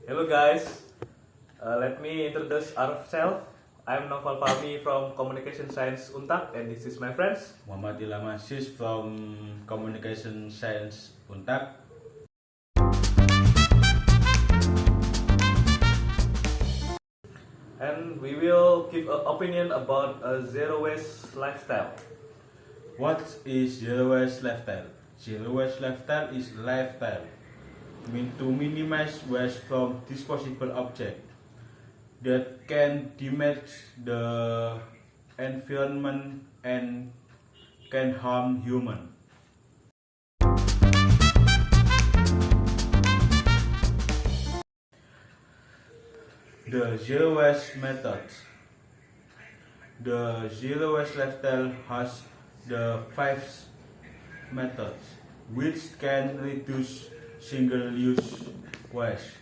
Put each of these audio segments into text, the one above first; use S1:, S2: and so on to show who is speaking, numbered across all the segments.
S1: Hello guys, let me introduce ourselves. I'm Naufal fahmi from Communication Science Untak, and this is my friends.
S2: Ilham Mansiz from Communication Science Untak.
S1: And we will give an opinion about a zero waste lifestyle.
S2: What is zero waste lifestyle? Zero waste lifestyle is lifestyle meant to minimize waste from disposable objects that can damage the environment and can harm humans. The zero waste method. The zero waste lifestyle has the 5 methods which can reduce single-use waste,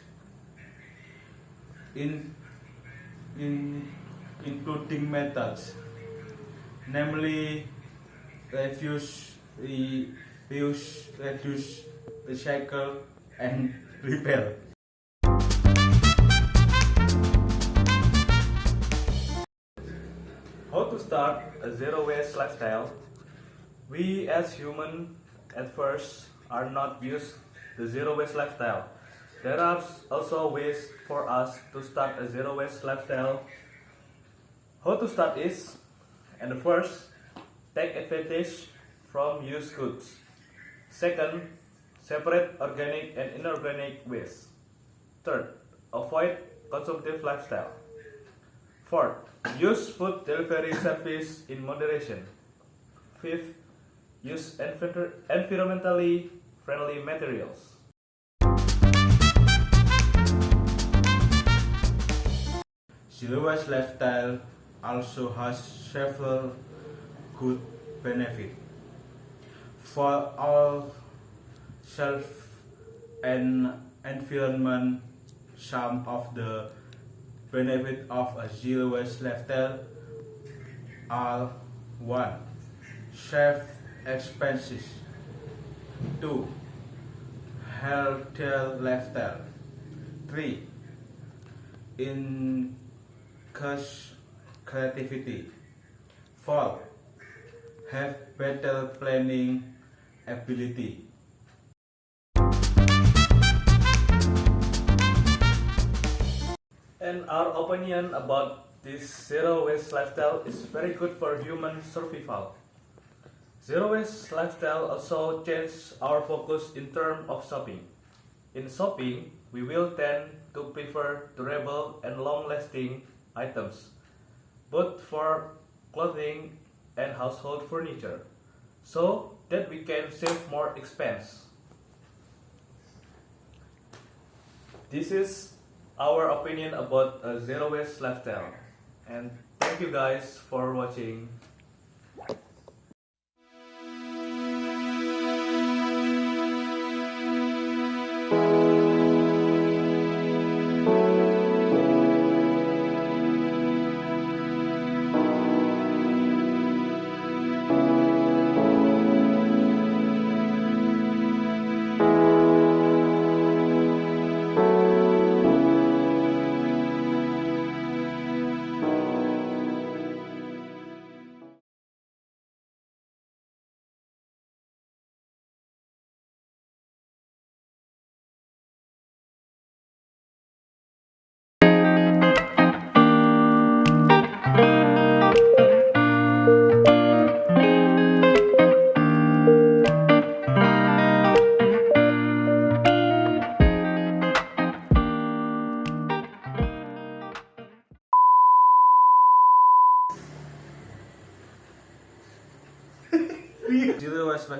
S2: including methods, namely refuse, reuse, reduce, recycle, and repair.
S1: How to start a zero waste lifestyle? We as humans at first are not used to zero waste lifestyle. There are also ways for us to start a zero waste lifestyle. How to start is, and the first, take advantage from used goods. Second, separate organic and inorganic waste. Third, avoid consumptive lifestyle. Fourth, use food delivery service in moderation. Fifth, use environmentally friendly materials.
S2: Zero waste lifestyle also has several good benefits for our self and environment. Some of the benefits of a zero waste lifestyle are: 1. Save expenses. 2. Healthier lifestyle. 3. Encourage creativity. 4. Have better planning ability.
S1: And our opinion about this zero waste lifestyle is very good for human survival. Zero waste lifestyle also changes our focus in terms of shopping. In shopping, we will tend to prefer durable and long-lasting items, both for clothing and household furniture, so that we can save more expense. This is our opinion about a zero waste lifestyle, and thank you guys for watching.
S2: Zero waste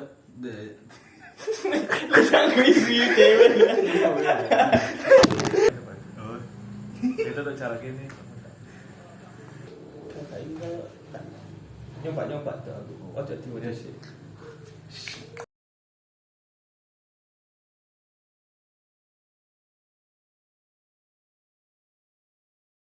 S1: Itu tuh cara gini.
S3: Nyoba tuh aku, ojo tiba sih.